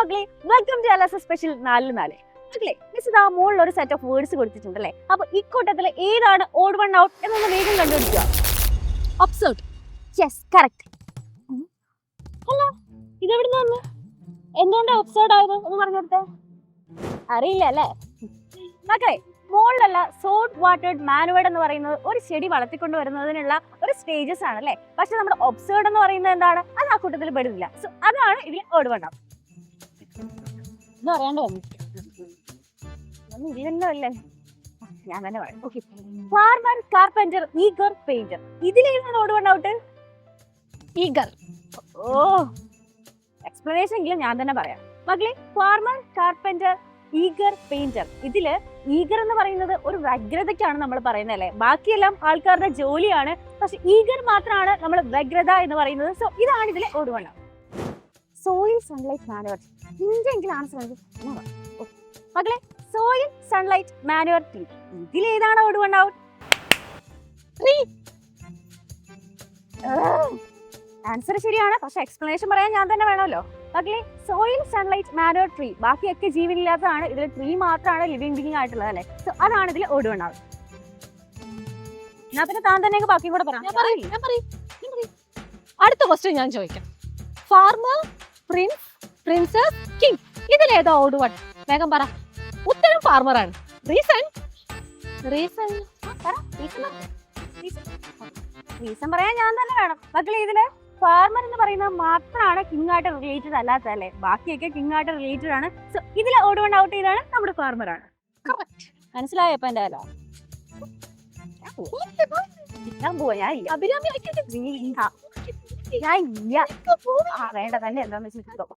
മക്കളെ welcome to LS special 4-4. മക്കളെ miss ഇതാ മുകളിൽ ഒരു സെറ്റ് ഓഫ് വേർഡ്സ് കൊടുത്തിട്ടുണ്ട് അല്ലേ. അപ്പൊ ഇക്കൂട്ടത്തിൽ ഏതാണ് ഓഡ് വൺ ഔട്ട് എന്നൊന്ന് വേഗം കണ്ടുപിടിക്കുക. ഒബ്സർവ്. Yes correct. അല്ല ഇതെവിടുന്ന് വന്നു? എന്തുകൊണ്ടാ ഒബ്സർവ് ആയത് എന്ന് പറഞ്ഞു കൊടുത്തേ? അറിയില്ല അല്ലേ മക്കളെ. മുകളിലുള്ള സോൾട്ട് വാട്ടേഡ് മാനുവേഡ് എന്ന് പറയുന്നത് ഒരു ചെടി വളർത്തിക്കൊണ്ട് വരുന്നതിനുള്ള ഒരു സ്റ്റേജസ് ആണ് അല്ലേ. പക്ഷെ നമ്മുടെ ഒബ്സർവ് എന്ന് പറയുന്നത് എന്താണ്? അത് ആ കൂട്ടത്തിൽ പെടുന്നില്ല. സോ അതാണ് ഇതിൽ ഓഡ് വൺ ഔട്ട്. ഇത് അറിയാണ്ട് വന്നു ഇല്ലല്ലോ അല്ലേ. ഞാൻ തന്നെ പറയാം. Okay, farmer, carpenter, eager, painter. ഇതിലേതാണ് ഓഡ് വൺ ഔട്ട്? ഈഗർ. ഓ, എക്സ്പ്ലനേഷൻ എങ്കിലും ഞാൻ തന്നെ പറയാം മക്കളെ. Farmer, carpenter, eager, painter. ഇതില് ഈഗർ എന്ന് പറയുന്നത് ഒരു വ്യഗ്രതയ്ക്കാണ് നമ്മൾ പറയുന്നത് അല്ലേ. ബാക്കിയെല്ലാം ആൾക്കാരുടെ ജോലിയാണ്. പക്ഷെ ഈഗർ മാത്രമാണ് നമ്മൾ വ്യഗ്രത എന്ന് പറയുന്നത്. സോ ഇതാണ് ഇതിലെ odd one out. Soil sunlight manure. ഇതിന്റെ ആൻസർ മക്കളെ, സോയിൽ സൺലൈറ്റ് മാനുവർ ട്രീ. ഇതിലേതാണ് ഓഡ് വൺ ഔട്ട്? ആൻസർ ശരിയാണ്, പക്ഷെ എക്സ്പ്ലനേഷൻ പറയാൻ ഞാൻ തന്നെ വേണമല്ലോ മക്കളെ. Soil sunlight manure tree. ബാക്കിയൊക്കെ ജീവനില്ലാത്തതാണ്, ഇതിൽ ട്രീ മാത്രമാണ് ലിവിംഗ് ബീയിങ് ആയിട്ടുള്ളത് അല്ലേ. സോ അതാണ് ഇതിൽ ഓഡ് വൺ ഔട്ട്. ഞാൻ പിന്നെ താൻ തന്നെ ബാക്കിയും കൂടെ പറയാം. അടുത്ത ക്വസ്റ്റ്യൻ ഞാൻ ചോദിക്കാം. Farmer, prince, princess, king. ഇതിലേതാ ഓഡ് വൺ? വേഗം പറ. ഉത്തരം ഫാർമർ ആണ്. റീസൺ റീസൺ പറയാൻ ഞാൻ തന്നെ വേണം മക്കളെ. ഇതില് ഫാർമർ എന്ന് പറയുന്നത് മാത്രമാണ് കിങ് ആയിട്ട് റിലേറ്റഡ് അല്ലാത്തല്ലേ. ബാക്കിയൊക്കെ കിങ് ആയിട്ട് റിലേറ്റഡ് ആണ്. സോ ഇതിലെ ഓഡ് വൺ ഔട്ട് ചെയ്താണ് നമ്മുടെ ഫാർമർ ആണ്. മനസ്സിലായപ്പോ എന്റെ അല്ല ഞാൻ പോവാ. ഞാൻ ഇല്ല. വേണ്ട തന്നെ എന്താന്ന് വെച്ചിട്ട്